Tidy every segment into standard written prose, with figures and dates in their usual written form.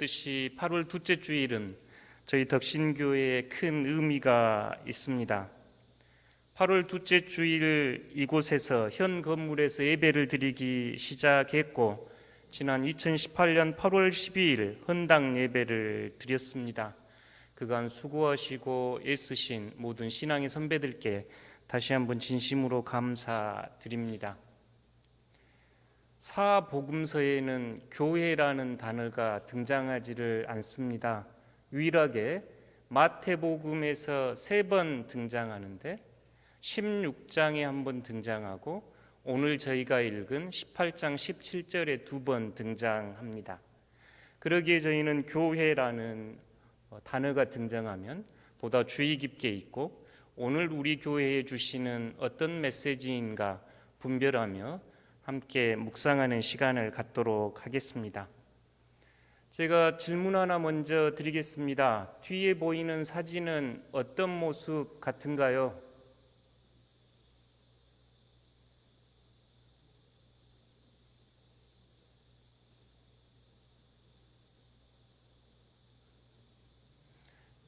아시겠듯이 8월 둘째 주일은 저희 덕신교회에 큰 의미가 있습니다. 8월 둘째 주일 이곳에서 현 건물에서 예배를 드리기 시작했고 지난 2018년 8월 12일 헌당 예배를 드렸습니다. 그간 수고하시고 애쓰신 모든 신앙의 선배들께 다시 한번 진심으로 감사드립니다. 사복음서에는 교회라는 단어가 등장하지를 않습니다. 유일하게 마태복음에서 3번 등장하는데 16장에 한 번 등장하고 오늘 저희가 읽은 18장 17절에 2번 등장합니다. 그러기에 저희는 교회라는 단어가 등장하면 보다 주의 깊게 읽고 오늘 우리 교회에 주시는 어떤 메시지인가 분별하며 함께 묵상하는 시간을 갖도록 하겠습니다. 제가 질문 하나 먼저 드리겠습니다. 뒤에 보이는 사진은 어떤 모습 같은가요?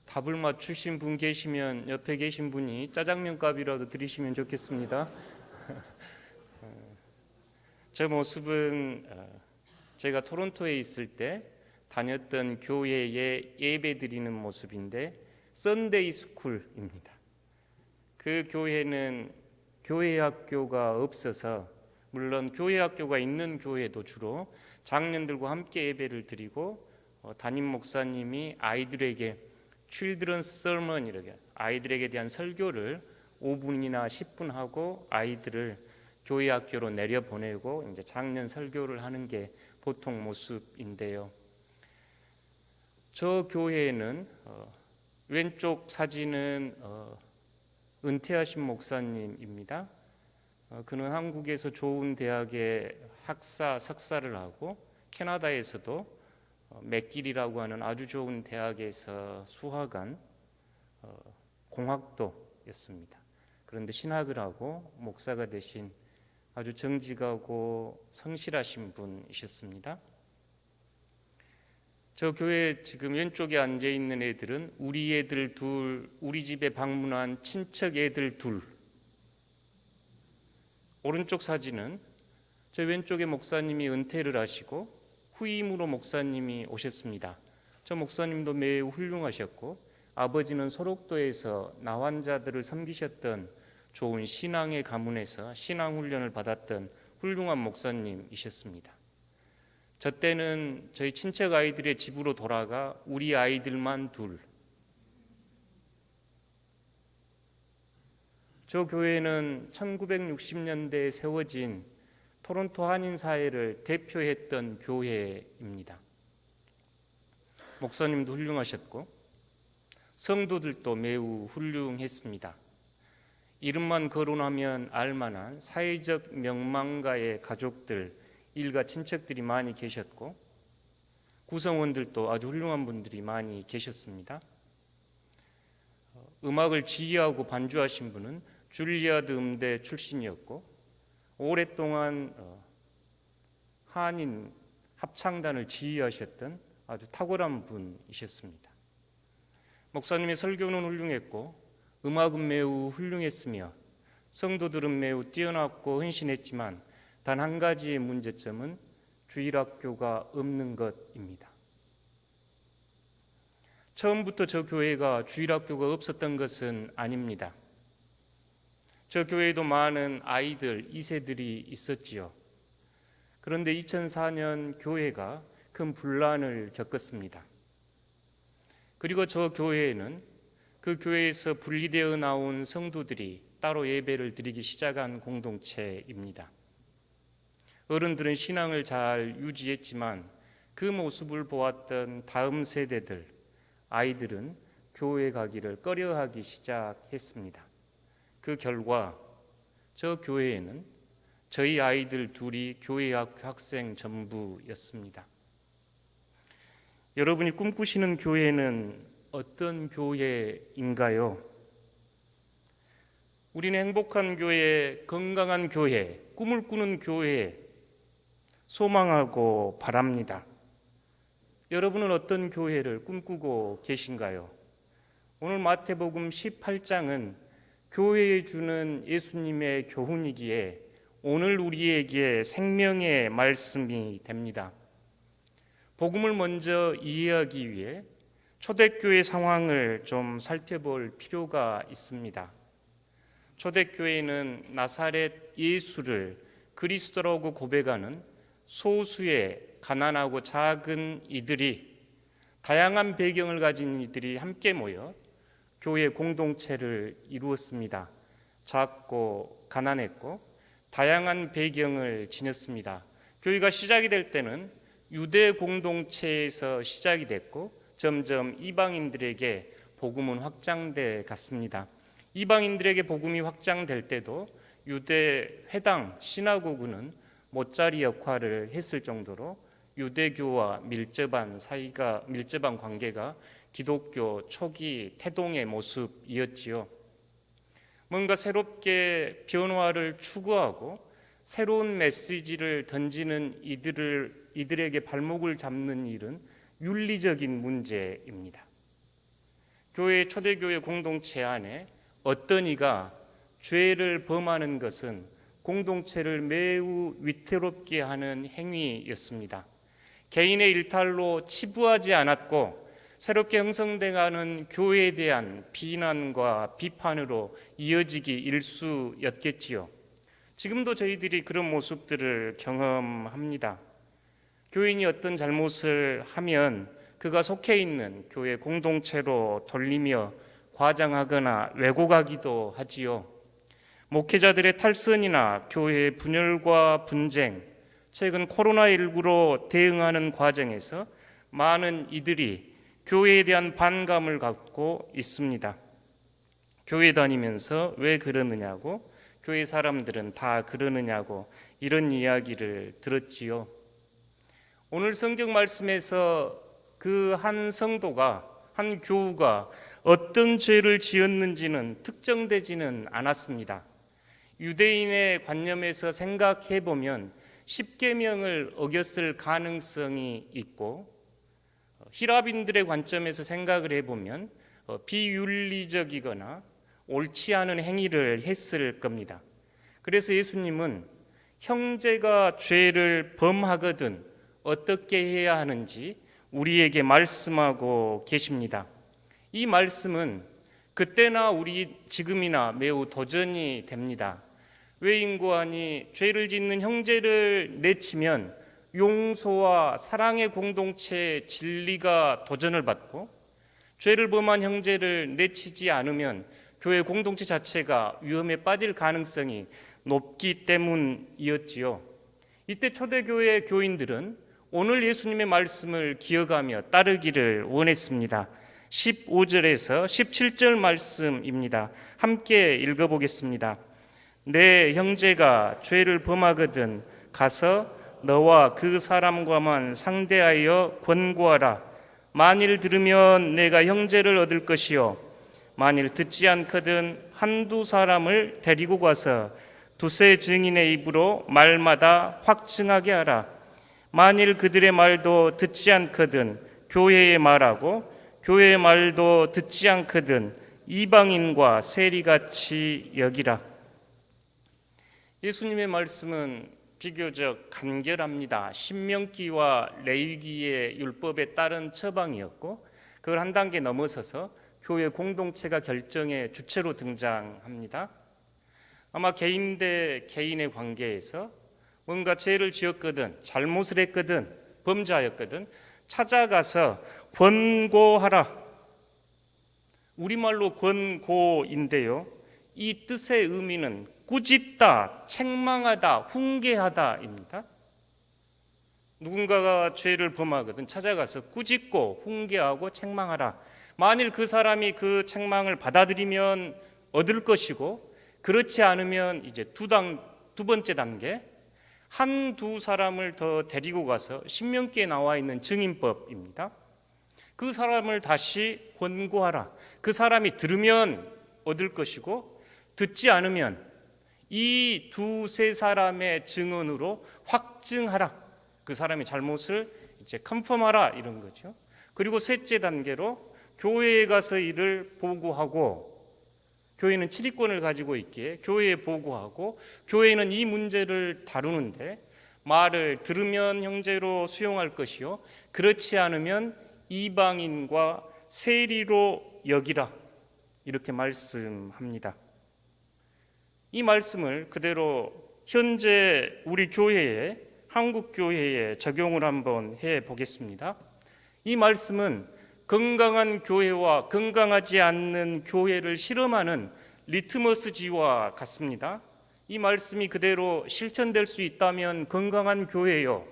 답을 맞추신 분 계시면 옆에 계신 분이 짜장면 값이라도 드리시면 좋겠습니다. 저 모습은 제가 토론토에 있을 때 다녔던 교회에 예배 드리는 모습인데 썬데이 스쿨입니다. 그 교회는 교회 학교가 없어서 물론 교회 학교가 있는 교회도 주로 장년들과 함께 예배를 드리고 담임 목사님이 아이들에게 칠드런스 설먼이라고 아이들에게 대한 설교를 5분이나 10분 하고 아이들을 교회 학교로 내려보내고 이제 작년 설교를 하는 게 보통 모습인데요. 저 교회에는 왼쪽 사진은 은퇴하신 목사님입니다. 그는 한국에서 좋은 대학에 학사, 석사를 하고 캐나다에서도 맥길이라고 하는 아주 좋은 대학에서 수학한 공학도였습니다. 그런데 신학을 하고 목사가 되신 아주 정직하고 성실하신 분이셨습니다. 저 교회 지금 왼쪽에 앉아 있는 애들은 우리 애들 둘, 우리 집에 방문한 친척 애들 둘. 오른쪽 사진은 저 왼쪽에 목사님이 은퇴를 하시고 후임으로 목사님이 오셨습니다. 저 목사님도 매우 훌륭하셨고 아버지는 소록도에서 나환자들을 섬기셨던 좋은 신앙의 가문에서 신앙훈련을 받았던 훌륭한 목사님이셨습니다. 저 때는 저희 친척 아이들의 집으로 돌아가 우리 아이들만 둘. 저 교회는 1960년대에 세워진 토론토 한인사회를 대표했던 교회입니다. 목사님도 훌륭하셨고 성도들도 매우 훌륭했습니다. 이름만 거론하면 알만한 사회적 명망가의 가족들, 일가 친척들이 많이 계셨고 구성원들도 아주 훌륭한 분들이 많이 계셨습니다. 음악을 지휘하고 반주하신 분은 줄리아드 음대 출신이었고 오랫동안 한인 합창단을 지휘하셨던 아주 탁월한 분이셨습니다. 목사님의 설교는 훌륭했고 음악은 매우 훌륭했으며 성도들은 매우 뛰어났고 헌신했지만 단 한 가지의 문제점은 주일학교가 없는 것입니다. 처음부터 저 교회가 주일학교가 없었던 것은 아닙니다. 저 교회에도 많은 아이들, 2세들이 있었지요. 그런데 2004년 교회가 큰 분란을 겪었습니다. 그리고 저 교회에는 그 교회에서 분리되어 나온 성도들이 따로 예배를 드리기 시작한 공동체입니다. 어른들은 신앙을 잘 유지했지만 그 모습을 보았던 다음 세대들, 아이들은 교회 가기를 꺼려하기 시작했습니다. 그 결과 저 교회에는 저희 아이들 둘이 교회 학생 전부였습니다. 여러분이 꿈꾸시는 교회는 어떤 교회인가요? 우리는 행복한 교회, 건강한 교회, 꿈을 꾸는 교회 소망하고 바랍니다. 여러분은 어떤 교회를 꿈꾸고 계신가요? 오늘 마태복음 18장은 교회에 주는 예수님의 교훈이기에 오늘 우리에게 생명의 말씀이 됩니다. 복음을 먼저 이해하기 위해 초대교회 상황을 좀 살펴볼 필요가 있습니다. 초대교회는 나사렛 예수를 그리스도라고 고백하는 소수의 가난하고 작은 이들이, 다양한 배경을 가진 이들이 함께 모여 교회 공동체를 이루었습니다. 작고 가난했고 다양한 배경을 지녔습니다. 교회가 시작이 될 때는 유대 공동체에서 시작이 됐고 점점 이방인들에게 복음은 확장돼 갔습니다. 이방인들에게 복음이 확장될 때도 유대 회당 시나고그는 못자리 역할을 했을 정도로 유대교와 밀접한 관계가 기독교 초기 태동의 모습이었지요. 뭔가 새롭게 변화를 추구하고 새로운 메시지를 던지는 이들에게 발목을 잡는 일은 윤리적인 문제입니다. 초대교회 공동체 안에 어떤 이가 죄를 범하는 것은 공동체를 매우 위태롭게 하는 행위였습니다. 개인의 일탈로 치부하지 않았고 새롭게 형성돼가는 교회에 대한 비난과 비판으로 이어지기 일쑤였겠지요. 지금도 저희들이 그런 모습들을 경험합니다. 교인이 어떤 잘못을 하면 그가 속해 있는 교회 공동체로 돌리며 과장하거나 왜곡하기도 하지요. 목회자들의 탈선이나 교회의 분열과 분쟁, 최근 코로나19로 대응하는 과정에서 많은 이들이 교회에 대한 반감을 갖고 있습니다. 교회 다니면서 왜 그러느냐고, 교회 사람들은 다 그러느냐고 이런 이야기를 들었지요. 오늘 성경 말씀에서 그 한 성도가, 한 교우가 어떤 죄를 지었는지는 특정되지는 않았습니다. 유대인의 관념에서 생각해 보면 십계명을 어겼을 가능성이 있고, 히랍인들의 관점에서 생각을 해보면 비윤리적이거나 옳지 않은 행위를 했을 겁니다. 그래서 예수님은 형제가 죄를 범하거든 어떻게 해야 하는지 우리에게 말씀하고 계십니다. 이 말씀은 그때나 우리 지금이나 매우 도전이 됩니다. 외인고안이 죄를 짓는 형제를 내치면 용서와 사랑의 공동체 진리가 도전을 받고, 죄를 범한 형제를 내치지 않으면 교회 공동체 자체가 위험에 빠질 가능성이 높기 때문이었지요. 이때 초대교회 교인들은 오늘 예수님의 말씀을 기억하며 따르기를 원했습니다. 15절에서 17절 말씀입니다. 함께 읽어보겠습니다. 내 형제가 죄를 범하거든 가서 너와 그 사람과만 상대하여 권고하라. 만일 들으면 내가 형제를 얻을 것이요, 만일 듣지 않거든 한두 사람을 데리고 가서 두세 증인의 입으로 말마다 확증하게 하라. 만일 그들의 말도 듣지 않거든 교회에 말하고, 교회의 말도 듣지 않거든 이방인과 세리같이 여기라. 예수님의 말씀은 비교적 간결합니다. 신명기와 레위기의 율법에 따른 처방이었고, 그걸 한 단계 넘어서서 교회 공동체가 결정의 주체로 등장합니다. 아마 개인 대 개인의 관계에서 뭔가 죄를 지었거든, 잘못을 했거든, 범죄하였거든 찾아가서 권고하라. 우리말로 권고인데요, 이 뜻의 의미는 꾸짖다, 책망하다, 훈계하다입니다. 누군가가 죄를 범하거든 찾아가서 꾸짖고 훈계하고 책망하라. 만일 그 사람이 그 책망을 받아들이면 얻을 것이고, 그렇지 않으면 이제 두 번째 단계, 한두 사람을 더 데리고 가서 신명기에 나와 있는 증인법입니다. 그 사람을 다시 권고하라. 그 사람이 들으면 얻을 것이고, 듣지 않으면 이 두세 사람의 증언으로 확증하라. 그 사람이 잘못을 이제 컨펌하라 이런 거죠. 그리고 셋째 단계로 교회에 가서 이를 보고하고, 교회는 치리권을 가지고 있기에 교회에 보고하고, 교회는 이 문제를 다루는데 말을 들으면 형제로 수용할 것이요 그렇지 않으면 이방인과 세리로 여기라, 이렇게 말씀합니다. 이 말씀을 그대로 현재 우리 교회에, 한국 교회에 적용을 한번 해 보겠습니다. 이 말씀은 건강한 교회와 건강하지 않는 교회를 실험하는 리트머스지와 같습니다. 이 말씀이 그대로 실천될 수 있다면 건강한 교회요,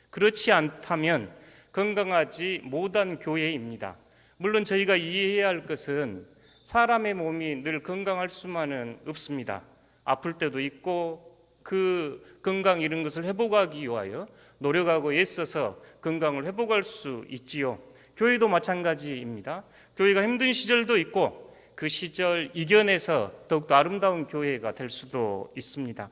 그렇지 않다면 건강하지 못한 교회입니다. 물론 저희가 이해해야 할 것은 사람의 몸이 늘 건강할 수만은 없습니다. 아플 때도 있고 그 건강 이런 것을 회복하기 위하여 노력하고 애써서 건강을 회복할 수 있지요. 교회도 마찬가지입니다. 교회가 힘든 시절도 있고 그 시절 이겨내서 더욱더 아름다운 교회가 될 수도 있습니다.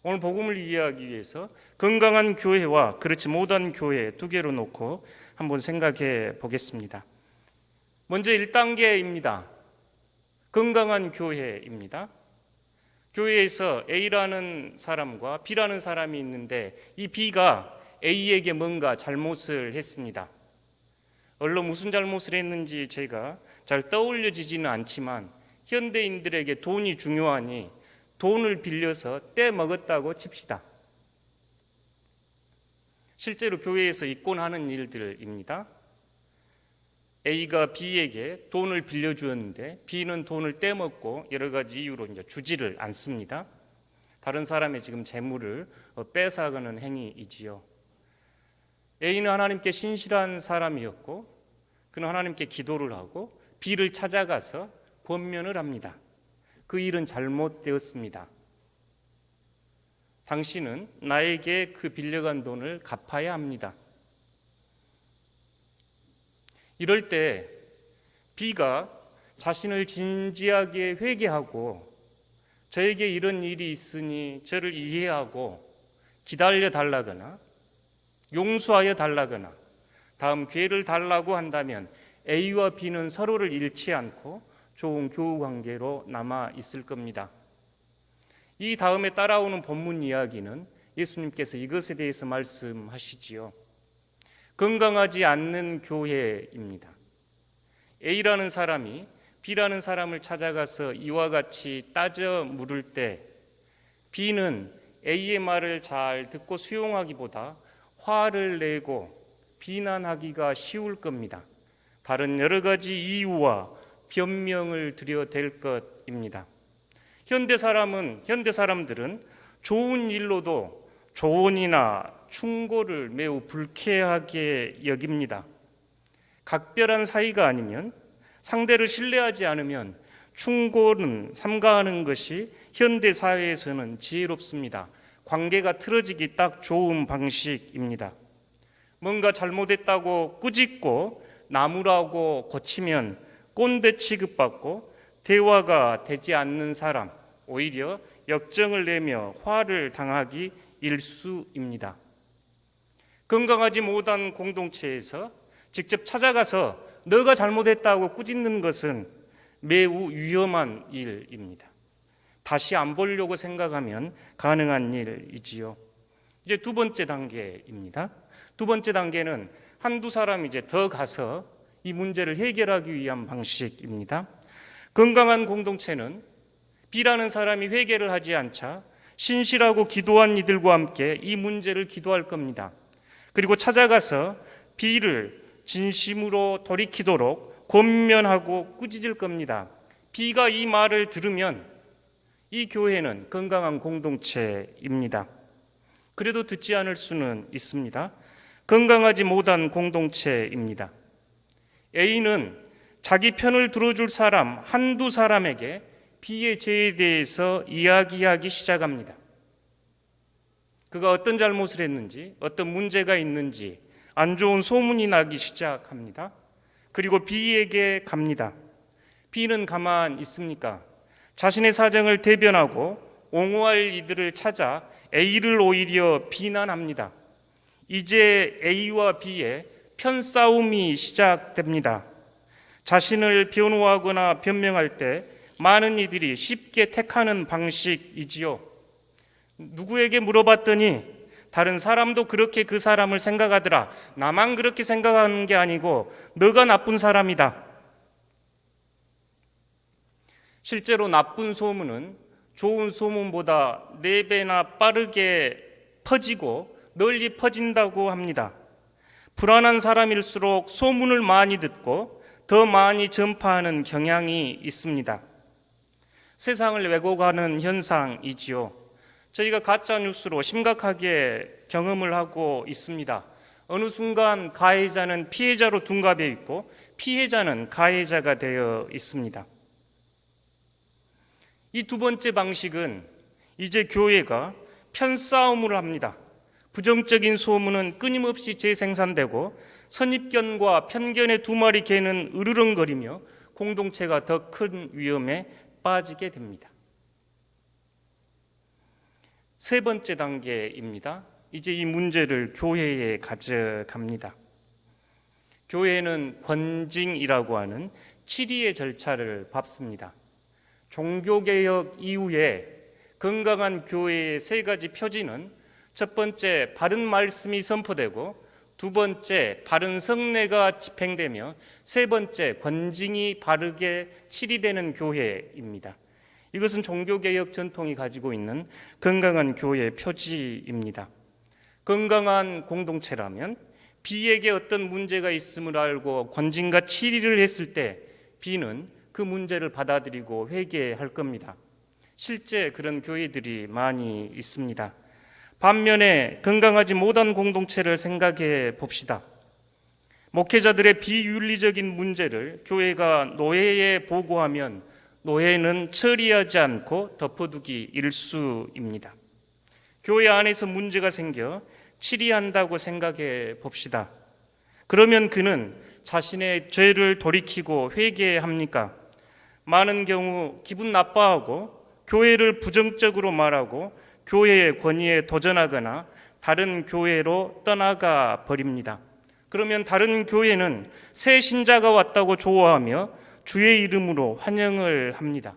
오늘 복음을 이해하기 위해서 건강한 교회와 그렇지 못한 교회 두 개로 놓고 한번 생각해 보겠습니다. 먼저 1단계입니다. 건강한 교회입니다. 교회에서 A라는 사람과 B라는 사람이 있는데 이 B가 A에게 뭔가 잘못을 했습니다. 물론 무슨 잘못을 했는지 제가 잘 떠올려지지는 않지만 현대인들에게 돈이 중요하니 돈을 빌려서 떼먹었다고 칩시다. 실제로 교회에서 있곤 하는 일들입니다. A가 B에게 돈을 빌려주었는데 B는 돈을 떼먹고 여러 가지 이유로 이제 주지를 않습니다. 다른 사람의 지금 재물을 뺏어가는 행위이지요. A는 하나님께 신실한 사람이었고 그는 하나님께 기도를 하고 B를 찾아가서 권면을 합니다. 그 일은 잘못되었습니다. 당신은 나에게 그 빌려간 돈을 갚아야 합니다. 이럴 때 B가 자신을 진지하게 회개하고 저에게 이런 일이 있으니 저를 이해하고 기다려 달라거나 용서하여 달라거나 다음 기회를 달라고 한다면 A와 B는 서로를 잃지 않고 좋은 교우 관계로 남아 있을 겁니다. 이 다음에 따라오는 본문 이야기는 예수님께서 이것에 대해서 말씀하시지요. 건강하지 않는 교회입니다. A라는 사람이 B라는 사람을 찾아가서 이와 같이 따져 물을 때 B는 A의 말을 잘 듣고 수용하기보다 화를 내고 비난하기가 쉬울 겁니다. 다른 여러 가지 이유와 변명을 드려댈 것입니다. 현대 사람들은 좋은 일로도 조언이나 충고를 매우 불쾌하게 여깁니다. 각별한 사이가 아니면, 상대를 신뢰하지 않으면 충고는 삼가하는 것이 현대 사회에서는 지혜롭습니다. 관계가 틀어지기 딱 좋은 방식입니다. 뭔가 잘못했다고 꾸짖고 나무라고 고치면 꼰대 취급받고 대화가 되지 않는 사람, 오히려 역정을 내며 화를 당하기 일쑤입니다. 건강하지 못한 공동체에서 직접 찾아가서 너가 잘못했다고 꾸짖는 것은 매우 위험한 일입니다. 다시 안 보려고 생각하면 가능한 일이지요. 이제 두 번째 단계입니다. 두 번째 단계는 한두 사람이 이제 더 가서 이 문제를 해결하기 위한 방식입니다. 건강한 공동체는 B라는 사람이 회개를 하지 않자 신실하고 기도한 이들과 함께 이 문제를 기도할 겁니다. 그리고 찾아가서 B를 진심으로 돌이키도록 권면하고 꾸짖을 겁니다. B가 이 말을 들으면 이 교회는 건강한 공동체입니다. 그래도 듣지 않을 수는 있습니다. 건강하지 못한 공동체입니다. A는 자기 편을 들어줄 사람 한두 사람에게 B의 죄에 대해서 이야기하기 시작합니다. 그가 어떤 잘못을 했는지, 어떤 문제가 있는지 안 좋은 소문이 나기 시작합니다. 그리고 B에게 갑니다. B는 가만 있습니까? 자신의 사정을 대변하고 옹호할 이들을 찾아 A를 오히려 비난합니다. 이제 A와 B의 편싸움이 시작됩니다. 자신을 변호하거나 변명할 때 많은 이들이 쉽게 택하는 방식이지요. 누구에게 물어봤더니 다른 사람도 그렇게 그 사람을 생각하더라. 나만 그렇게 생각하는 게 아니고 너가 나쁜 사람이다. 실제로 나쁜 소문은 좋은 소문보다 4배나 빠르게 퍼지고 널리 퍼진다고 합니다. 불안한 사람일수록 소문을 많이 듣고 더 많이 전파하는 경향이 있습니다. 세상을 왜곡하는 현상이지요. 저희가 가짜 뉴스로 심각하게 경험을 하고 있습니다. 어느 순간 가해자는 피해자로 둔갑해 있고 피해자는 가해자가 되어 있습니다. 이 두 번째 방식은 이제 교회가 편싸움을 합니다. 부정적인 소문은 끊임없이 재생산되고 선입견과 편견의 두 마리 개는 으르렁거리며 공동체가 더 큰 위험에 빠지게 됩니다. 세 번째 단계입니다. 이제 이 문제를 교회에 가져갑니다. 교회는 권징이라고 하는 치리의 절차를 밟습니다. 종교개혁 이후에 건강한 교회의 3가지 표지는 첫 번째, 바른 말씀이 선포되고 두 번째, 바른 성례가 집행되며 세 번째, 권징이 바르게 치리되는 교회입니다. 이것은 종교개혁 전통이 가지고 있는 건강한 교회의 표지입니다. 건강한 공동체라면 B에게 어떤 문제가 있음을 알고 권징과 치리를 했을 때 B는 그 문제를 받아들이고 회개할 겁니다. 실제 그런 교회들이 많이 있습니다. 반면에 건강하지 못한 공동체를 생각해 봅시다. 목회자들의 비윤리적인 문제를 교회가 노회에 보고하면 노회는 처리하지 않고 덮어두기 일수입니다. 교회 안에서 문제가 생겨 치리한다고 생각해 봅시다. 그러면 그는 자신의 죄를 돌이키고 회개합니까? 많은 경우 기분 나빠하고 교회를 부정적으로 말하고 교회의 권위에 도전하거나 다른 교회로 떠나가 버립니다. 그러면 다른 교회는 새 신자가 왔다고 좋아하며 주의 이름으로 환영을 합니다.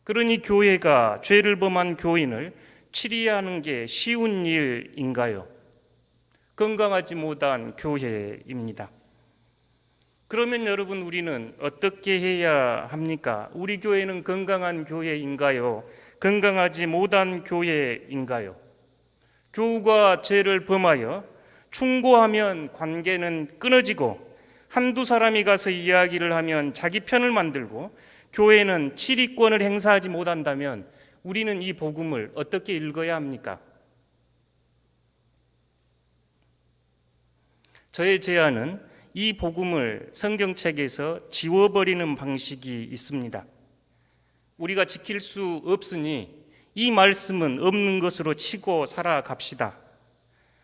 그러니 교회가 죄를 범한 교인을 치리하는 게 쉬운 일인가요? 건강하지 못한 교회입니다. 그러면 여러분, 우리는 어떻게 해야 합니까? 우리 교회는 건강한 교회인가요? 건강하지 못한 교회인가요? 교우가 죄를 범하여 충고하면 관계는 끊어지고 한두 사람이 가서 이야기를 하면 자기 편을 만들고 교회는 치리권을 행사하지 못한다면 우리는 이 복음을 어떻게 읽어야 합니까? 저의 제안은 이 복음을 성경책에서 지워버리는 방식이 있습니다. 우리가 지킬 수 없으니 이 말씀은 없는 것으로 치고 살아갑시다.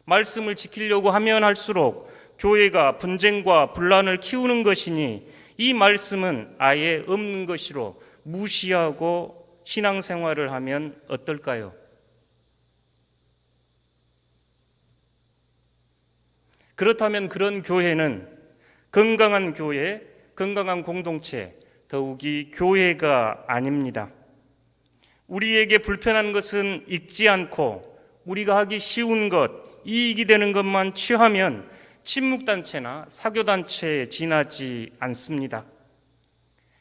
말씀을 지키려고 하면 할수록 교회가 분쟁과 분란을 키우는 것이니 이 말씀은 아예 없는 것으로 무시하고 신앙생활을 하면 어떨까요? 그렇다면 그런 교회는 건강한 교회, 건강한 공동체, 더욱이 교회가 아닙니다. 우리에게 불편한 것은 읽지 않고 우리가 하기 쉬운 것, 이익이 되는 것만 취하면 침묵단체나 사교단체에 지나지 않습니다.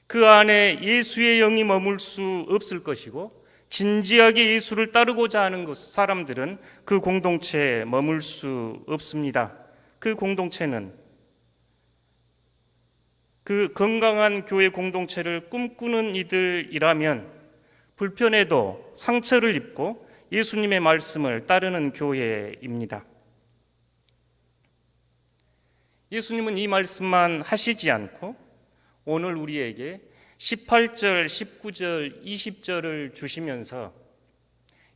그 안에 예수의 영이 머물 수 없을 것이고 진지하게 예수를 따르고자 하는 사람들은 그 공동체에 머물 수 없습니다. 그 공동체는 그 건강한 교회 공동체를 꿈꾸는 이들이라면 불편해도 상처를 입고 예수님의 말씀을 따르는 교회입니다. 예수님은 이 말씀만 하시지 않고 오늘 우리에게 18절, 19절, 20절을 주시면서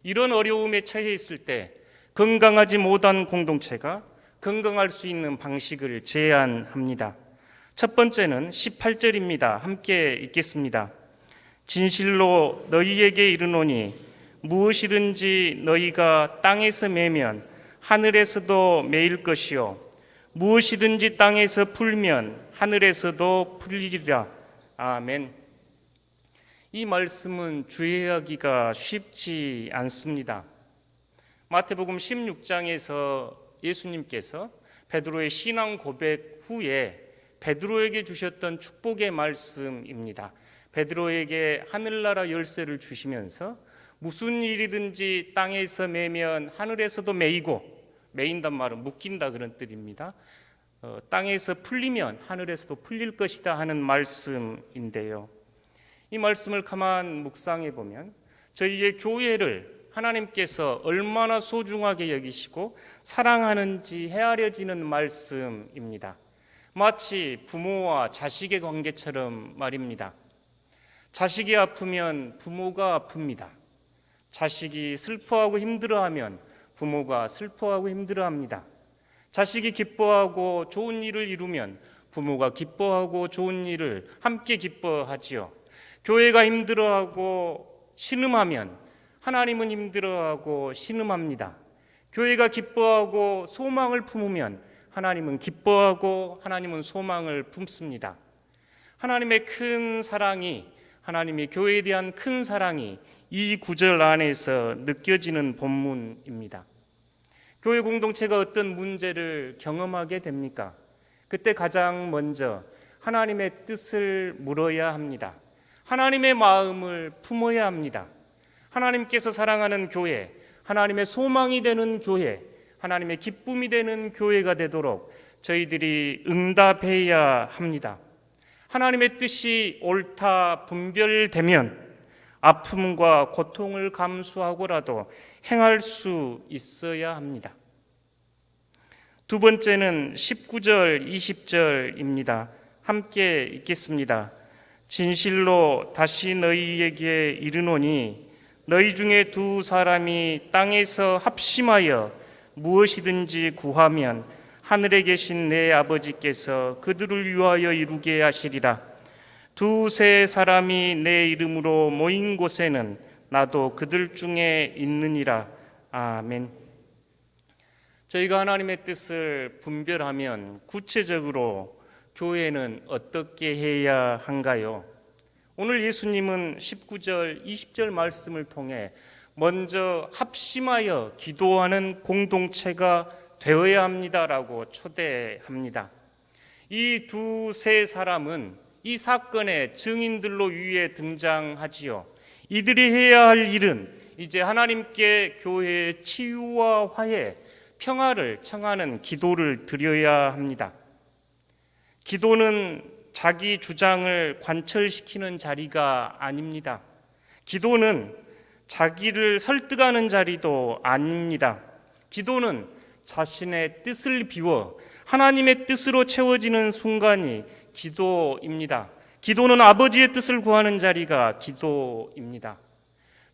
이런 어려움에 처해 있을 때 건강하지 못한 공동체가 건강할 수 있는 방식을 제안합니다. 첫 번째는 18절입니다. 함께 읽겠습니다. 진실로 너희에게 이르노니 무엇이든지 너희가 땅에서 매면 하늘에서도 매일 것이요 무엇이든지 땅에서 풀면 하늘에서도 풀리리라. 아멘. 이 말씀은 주의하기가 쉽지 않습니다. 마태복음 16장에서 예수님께서 베드로의 신앙 고백 후에 베드로에게 주셨던 축복의 말씀입니다. 베드로에게 하늘나라 열쇠를 주시면서 무슨 일이든지 땅에서 매면 하늘에서도 매이고, 매인단 말은 묶인다 그런 뜻입니다. 땅에서 풀리면 하늘에서도 풀릴 것이다 하는 말씀인데요. 이 말씀을 가만 묵상해 보면 저희의 교회를 하나님께서 얼마나 소중하게 여기시고 사랑하는지 헤아려지는 말씀입니다. 마치 부모와 자식의 관계처럼 말입니다. 자식이 아프면 부모가 아픕니다. 자식이 슬퍼하고 힘들어하면 부모가 슬퍼하고 힘들어합니다. 자식이 기뻐하고 좋은 일을 이루면 부모가 기뻐하고 좋은 일을 함께 기뻐하지요. 교회가 힘들어하고 신음하면 하나님은 힘들어하고 신음합니다. 교회가 기뻐하고 소망을 품으면 하나님은 기뻐하고 하나님은 소망을 품습니다. 하나님의 큰 사랑이, 하나님의 교회에 대한 큰 사랑이 이 구절 안에서 느껴지는 본문입니다. 교회 공동체가 어떤 문제를 경험하게 됩니까? 그때 가장 먼저 하나님의 뜻을 물어야 합니다. 하나님의 마음을 품어야 합니다. 하나님께서 사랑하는 교회, 하나님의 소망이 되는 교회, 하나님의 기쁨이 되는 교회가 되도록 저희들이 응답해야 합니다. 하나님의 뜻이 옳다 분별되면 아픔과 고통을 감수하고라도 행할 수 있어야 합니다. 두 번째는 19절, 20절입니다. 함께 읽겠습니다. 진실로 다시 너희에게 이르노니 너희 중에 두 사람이 땅에서 합심하여 무엇이든지 구하면 하늘에 계신 내 아버지께서 그들을 위하여 이루게 하시리라. 두세 사람이 내 이름으로 모인 곳에는 나도 그들 중에 있느니라. 아멘. 저희가 하나님의 뜻을 분별하면 구체적으로 교회는 어떻게 해야 한가요? 오늘 예수님은 19절, 20절 말씀을 통해 먼저 합심하여 기도하는 공동체가 되어야 합니다라고 초대합니다. 이 두세 사람은 이 사건의 증인들로 위에 등장하지요. 이들이 해야 할 일은 이제 하나님께 교회의 치유와 화해, 평화를 청하는 기도를 드려야 합니다. 기도는 자기 주장을 관철시키는 자리가 아닙니다. 기도는 자기를 설득하는 자리도 아닙니다. 기도는 자신의 뜻을 비워 하나님의 뜻으로 채워지는 순간이 기도입니다. 기도는 아버지의 뜻을 구하는 자리가 기도입니다.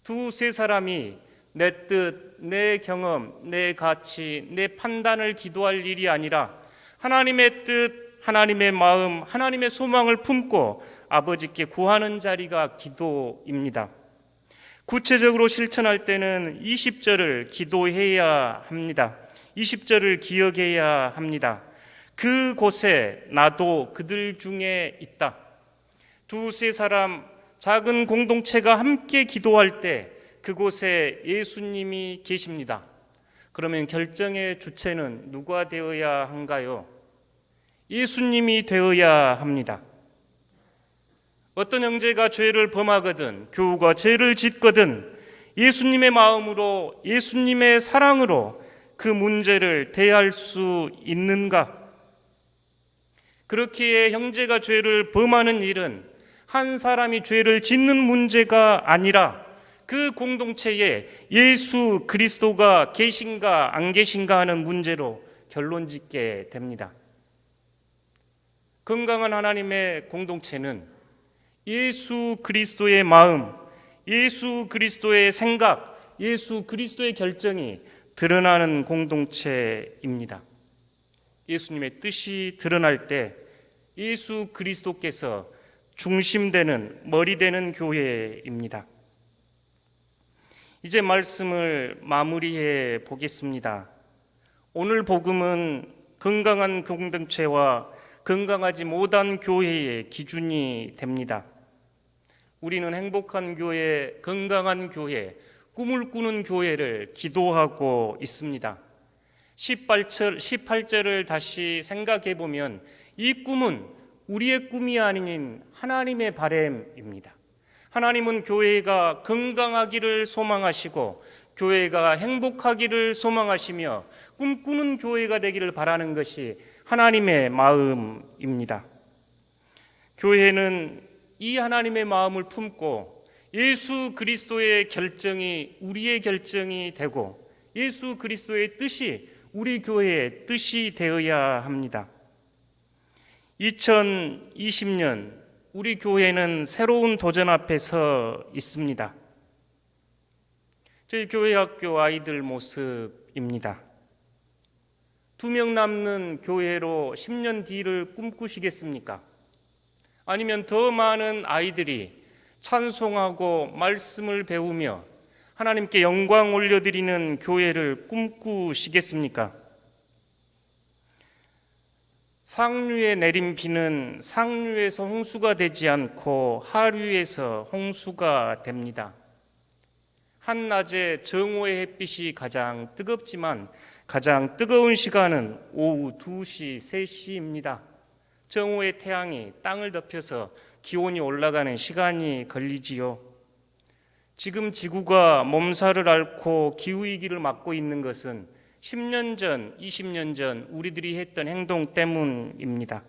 두세 사람이 내 뜻, 내 경험, 내 가치, 내 판단을 기도할 일이 아니라 하나님의 뜻, 하나님의 마음, 하나님의 소망을 품고 아버지께 구하는 자리가 기도입니다. 구체적으로 실천할 때는 20절을 기도해야 합니다. 20절을 기억해야 합니다. 그곳에 나도 그들 중에 있다. 두세 사람 작은 공동체가 함께 기도할 때 그곳에 예수님이 계십니다. 그러면 결정의 주체는 누가 되어야 한가요? 예수님이 되어야 합니다. 어떤 형제가 죄를 범하거든 교우가 죄를 짓거든 예수님의 마음으로 예수님의 사랑으로 그 문제를 대할 수 있는가? 그렇기에 형제가 죄를 범하는 일은 한 사람이 죄를 짓는 문제가 아니라 그 공동체에 예수 그리스도가 계신가 안 계신가 하는 문제로 결론짓게 됩니다. 건강한 하나님의 공동체는 예수 그리스도의 마음, 예수 그리스도의 생각, 예수 그리스도의 결정이 드러나는 공동체입니다. 예수님의 뜻이 드러날 때 예수 그리스도께서 중심되는 머리 되는 교회입니다. 이제 말씀을 마무리해 보겠습니다. 오늘 복음은 건강한 공동체와 건강하지 못한 교회의 기준이 됩니다. 우리는 행복한 교회, 건강한 교회, 꿈을 꾸는 교회를 기도하고 있습니다. 18절을 다시 생각해 보면 이 꿈은 우리의 꿈이 아닌 하나님의 바람입니다. 하나님은 교회가 건강하기를 소망하시고 교회가 행복하기를 소망하시며 꿈꾸는 교회가 되기를 바라는 것이 하나님의 마음입니다. 교회는 이 하나님의 마음을 품고 예수 그리스도의 결정이 우리의 결정이 되고 예수 그리스도의 뜻이 우리 교회의 뜻이 되어야 합니다. 2020년 우리 교회는 새로운 도전 앞에 서 있습니다. 저희 교회 학교 아이들 모습입니다. 2명 남는 교회로 10년 뒤를 꿈꾸시겠습니까? 아니면 더 많은 아이들이 찬송하고 말씀을 배우며 하나님께 영광 올려드리는 교회를 꿈꾸시겠습니까? 상류에 내린 비는 상류에서 홍수가 되지 않고 하류에서 홍수가 됩니다. 한낮에 정오의 햇빛이 가장 뜨겁지만 가장 뜨거운 시간은 오후 2시, 3시입니다. 정오의 태양이 땅을 덮여서 기온이 올라가는 시간이 걸리지요. 지금 지구가 몸살을 앓고 기후위기를 맞고 있는 것은 10년 전, 20년 전 우리들이 했던 행동 때문입니다.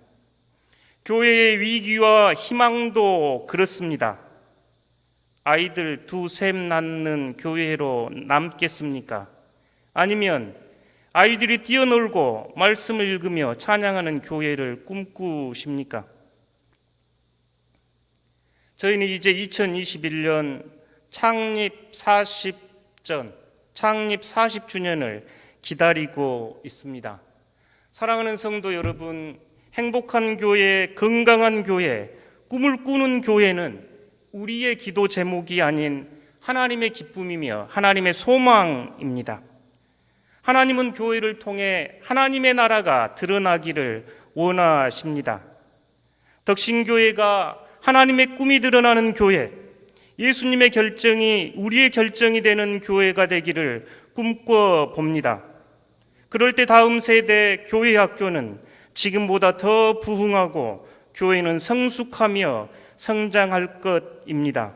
교회의 위기와 희망도 그렇습니다. 아이들 2-3 낳는 교회로 남겠습니까? 아니면 아이들이 뛰어놀고 말씀을 읽으며 찬양하는 교회를 꿈꾸십니까? 저희는 이제 2021년 창립 40주년을 기다리고 있습니다. 사랑하는 성도 여러분, 행복한 교회, 건강한 교회, 꿈을 꾸는 교회는 우리의 기도 제목이 아닌 하나님의 기쁨이며 하나님의 소망입니다. 하나님은 교회를 통해 하나님의 나라가 드러나기를 원하십니다. 덕신교회가 하나님의 꿈이 드러나는 교회, 예수님의 결정이 우리의 결정이 되는 교회가 되기를 꿈꿔봅니다. 그럴 때 다음 세대 교회 학교는 지금보다 더 부흥하고 교회는 성숙하며 성장할 것입니다.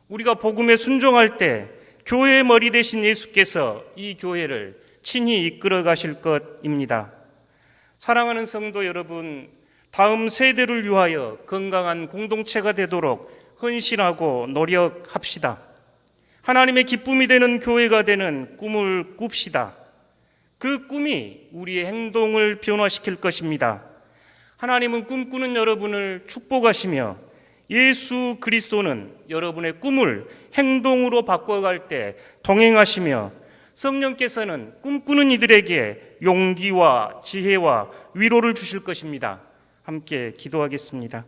우리가 복음에 순종할 때 교회의 머리 되신 예수께서 이 교회를 친히 이끌어 가실 것입니다. 사랑하는 성도 여러분, 다음 세대를 위하여 건강한 공동체가 되도록 헌신하고 노력합시다. 하나님의 기쁨이 되는 교회가 되는 꿈을 꿉시다. 그 꿈이 우리의 행동을 변화시킬 것입니다. 하나님은 꿈꾸는 여러분을 축복하시며 예수 그리스도는 여러분의 꿈을 행동으로 바꿔갈 때 동행하시며 성령께서는 꿈꾸는 이들에게 용기와 지혜와 위로를 주실 것입니다. 함께 기도하겠습니다.